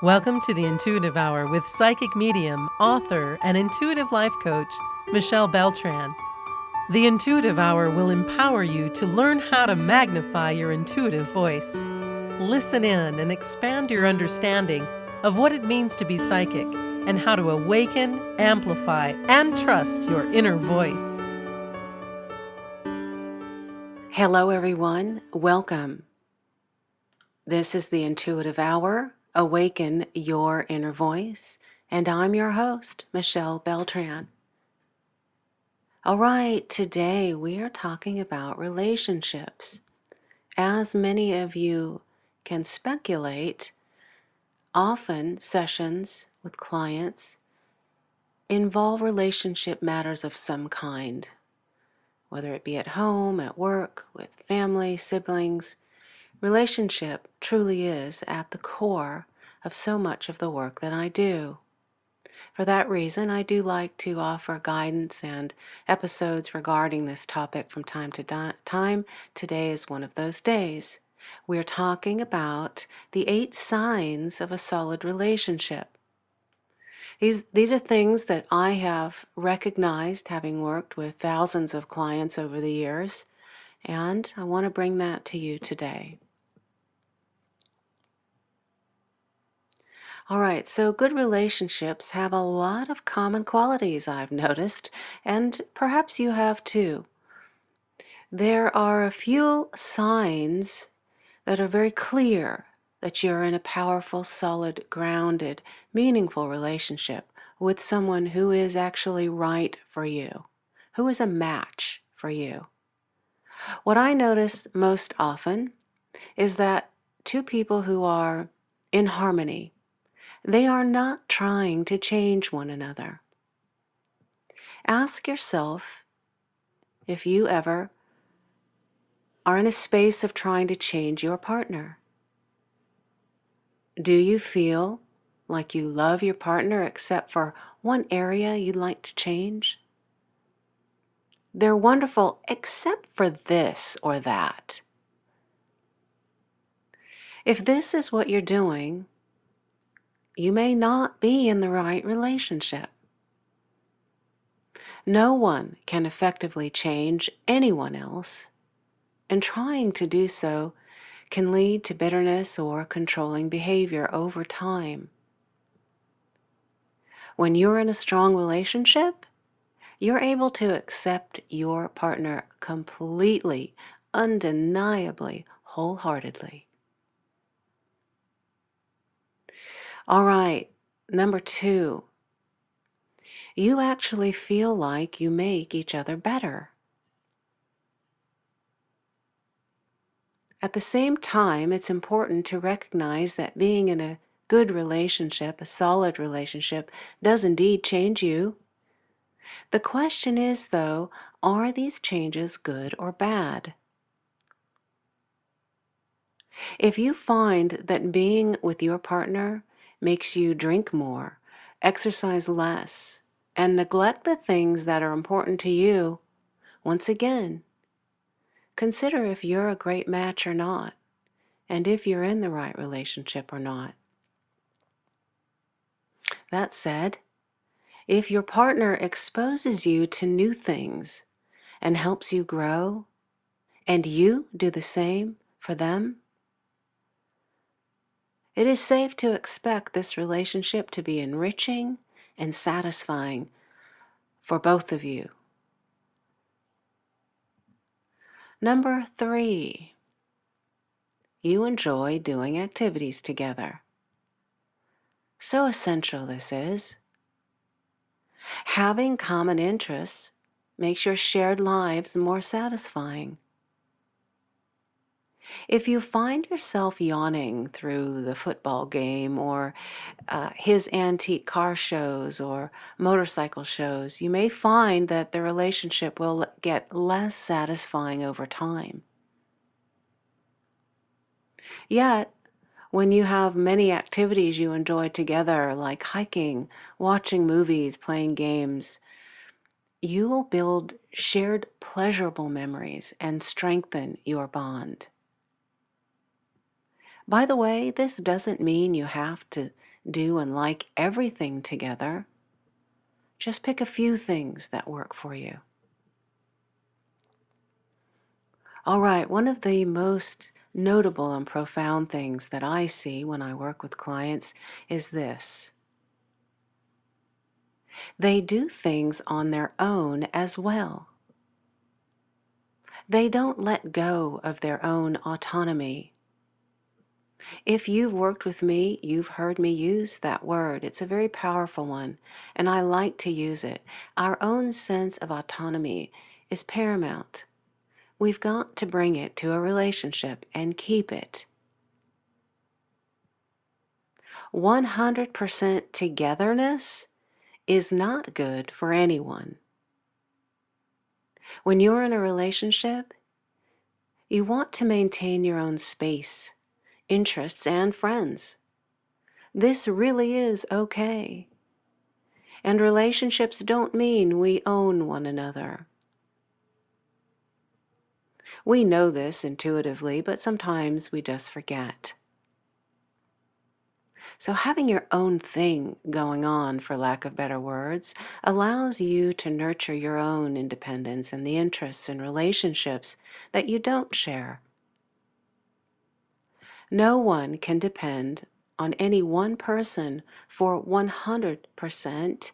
Welcome to the Intuitive Hour with psychic medium, author, and intuitive life coach, Michelle Beltran. The Intuitive Hour will empower you to learn how to magnify your intuitive voice. Listen in and expand your understanding of what it means to be psychic and how to awaken, amplify, and trust your inner voice. Hello, everyone. Welcome. This is the Intuitive Hour, Awaken Your Inner Voice, and I'm your host, Michelle Beltran. All right, today we are talking about relationships. As many of you can speculate, often sessions with clients involve relationship matters of some kind, whether it be at home, at work, with family, siblings. Relationship truly is at the core of so much of the work that I do. For that reason, I do like to offer guidance and episodes regarding this topic from time to time. Today is one of those days. We're talking about the 8 signs of a solid relationship. These are things that I have recognized having worked with thousands of clients over the years, and I want to bring that to you today. All right, so good relationships have a lot of common qualities, I've noticed, and perhaps you have too. There are a few signs that are very clear that you're in a powerful, solid, grounded, meaningful relationship with someone who is actually right for you, who is a match for you. What I notice most often is that two people who are in harmony, they are not trying to change one another. Ask yourself if you ever are in a space of trying to change your partner. Do you feel like you love your partner except for one area you'd like to change? They're wonderful except for this or that. If this is what you're doing, you may not be in the right relationship. No one can effectively change anyone else, and trying to do so can lead to bitterness or controlling behavior over time. When you're in a strong relationship, you're able to accept your partner completely, undeniably, wholeheartedly. All right, number 2, you actually feel like you make each other better. At the same time, it's important to recognize that being in a good relationship, a solid relationship, does indeed change you. The question is, though, are these changes good or bad? If you find that being with your partner makes you drink more, exercise less, and neglect the things that are important to you, once again, consider if you're a great match or not, and if you're in the right relationship or not. That said, if your partner exposes you to new things and helps you grow, and you do the same for them, it is safe to expect this relationship to be enriching and satisfying for both of you. Number 3, you enjoy doing activities together. So essential this is. Having common interests makes your shared lives more satisfying. If you find yourself yawning through the football game or his antique car shows or motorcycle shows, you may find that the relationship will get less satisfying over time. Yet, when you have many activities you enjoy together, like hiking, watching movies, playing games, you will build shared pleasurable memories and strengthen your bond. By the way, this doesn't mean you have to do and like everything together. Just pick a few things that work for you. All right, one of the most notable and profound things that I see when I work with clients is this. They do things on their own as well. They don't let go of their own autonomy. If you've worked with me, you've heard me use that word. It's a very powerful one, and I like to use it. Our own sense of autonomy is paramount. We've got to bring it to a relationship and keep it. 100% togetherness is not good for anyone. When you're in a relationship, you want to maintain your own space, interests, and friends. This really is okay. And relationships don't mean we own one another. We know this intuitively, but sometimes we just forget. So having your own thing going on, for lack of better words, allows you to nurture your own independence and the interests and relationships that you don't share. No one can depend on any one person for 100%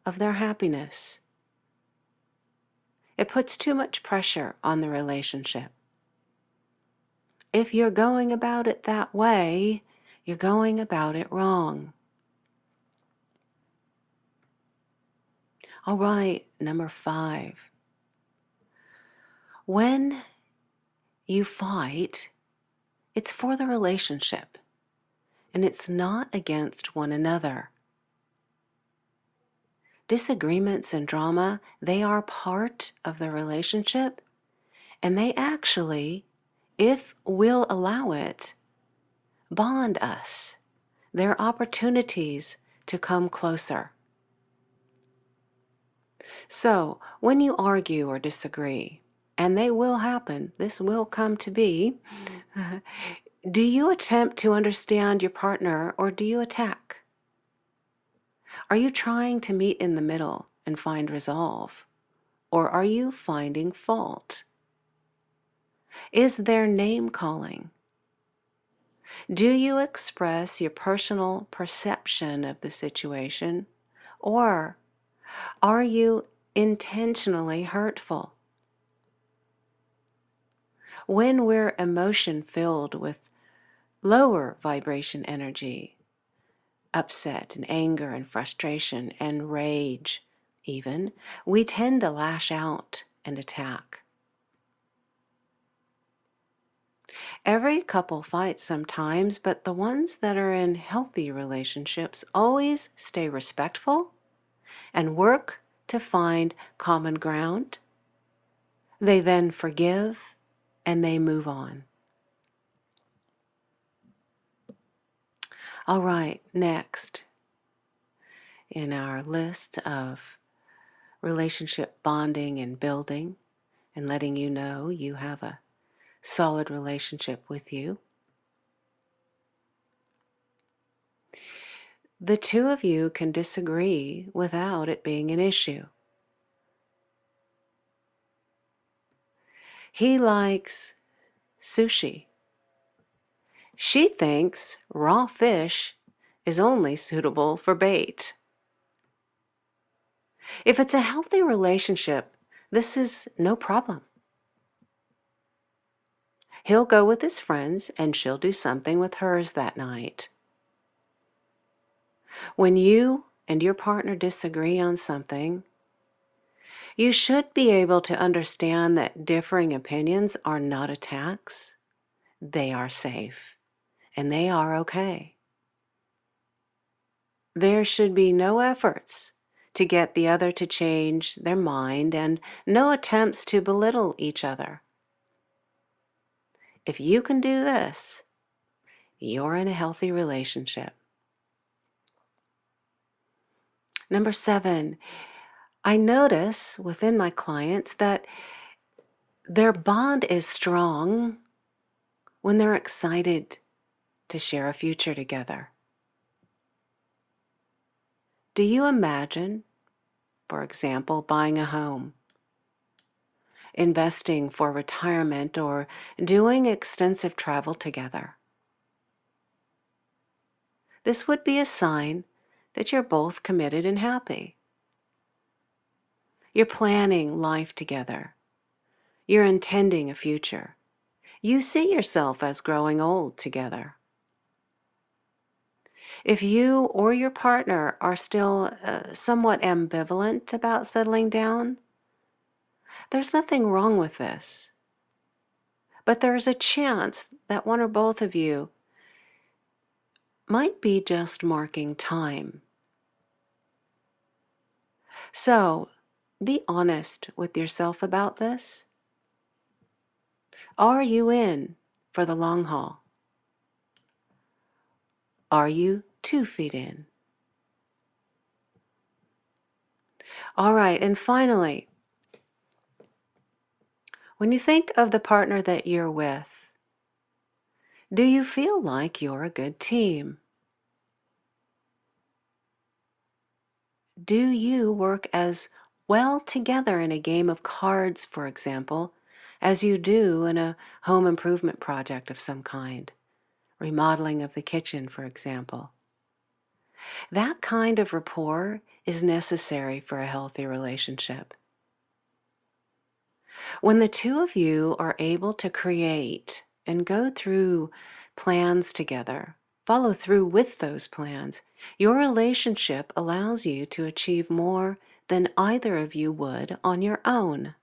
of their happiness. It puts too much pressure on the relationship. If you're going about it that way, you're going about it wrong. All right, number 5. When you fight, it's for the relationship, and it's not against one another. Disagreements and drama, they are part of the relationship, and they actually, if we'll allow it, bond us. They're opportunities to come closer. So, when you argue or disagree, and they will happen, this will come to be, do you attempt to understand your partner or do you attack? Are you trying to meet in the middle and find resolve? Or are you finding fault? Is there name calling? Do you express your personal perception of the situation? Or are you intentionally hurtful? When we're emotion filled with lower vibration energy, upset and anger and frustration and rage even, we tend to lash out and attack. Every couple fights sometimes, but the ones that are in healthy relationships always stay respectful and work to find common ground. They then forgive and they move on. All right, next in our list of relationship bonding and building and letting you know you have a solid relationship with you. The two of you can disagree without it being an issue. He likes sushi. She thinks raw fish is only suitable for bait. If it's a healthy relationship, this is no problem. He'll go with his friends and she'll do something with hers that night. When you and your partner disagree on something, you should be able to understand that differing opinions are not attacks. They are safe, and they are okay. There should be no efforts to get the other to change their mind and no attempts to belittle each other. If you can do this, you're in a healthy relationship. Number 7, I notice within my clients that their bond is strong when they're excited to share a future together. Do you imagine, for example, buying a home, investing for retirement, or doing extensive travel together? This would be a sign that you're both committed and happy. You're planning life together. You're intending a future. You see yourself as growing old together. If you or your partner are still somewhat ambivalent about settling down, there's nothing wrong with this. But there's a chance that one or both of you might be just marking time. So, be honest with yourself about this. Are you in for the long haul? Are you 2 feet in? All right, and finally, when you think of the partner that you're with, do you feel like you're a good team? Do you work as well together in a game of cards, for example, as you do in a home improvement project of some kind? Remodeling of the kitchen, for example. That kind of rapport is necessary for a healthy relationship. When the two of you are able to create and go through plans together, follow through with those plans, your relationship allows you to achieve more than either of you would on your own.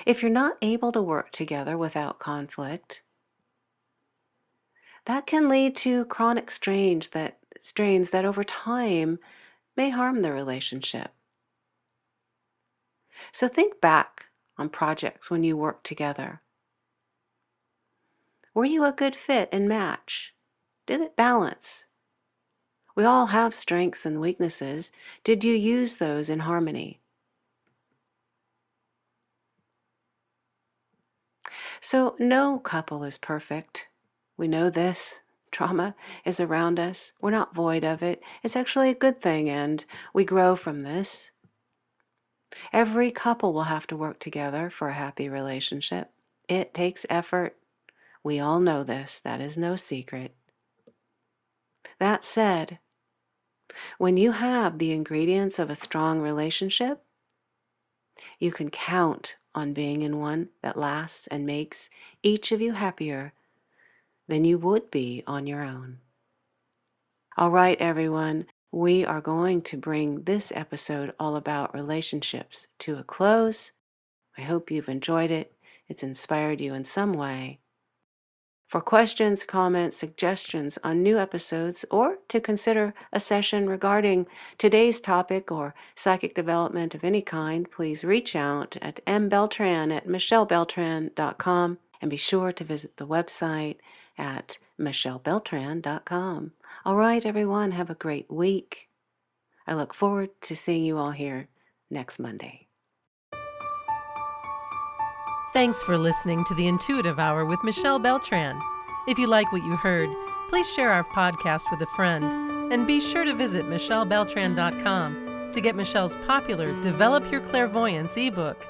If you're not able to work together without conflict, that can lead to chronic strains that over time may harm the relationship. So think back on projects when you worked together. Were you a good fit and match? Did it balance? We all have strengths and weaknesses. Did you use those in harmony? So no couple is perfect. We know this. Trauma is around us. We're not void of it. It's actually a good thing, and we grow from this. Every couple will have to work together for a happy relationship. It takes effort. We all know this. That is no secret. That said, when you have the ingredients of a strong relationship, you can count on being in one that lasts and makes each of you happier than you would be on your own. All right, everyone, we are going to bring this episode all about relationships to a close. I hope you've enjoyed it. It's inspired you in some way. For questions, comments, suggestions on new episodes, or to consider a session regarding today's topic or psychic development of any kind, please reach out at mbeltran@michellebeltran.com, and be sure to visit the website at michellebeltran.com. All right, everyone, have a great week. I look forward to seeing you all here next Monday. Thanks for listening to the Intuitive Hour with Michelle Beltran. If you like what you heard, please share our podcast with a friend, and be sure to visit michellebeltran.com to get Michelle's popular Develop Your Clairvoyance ebook.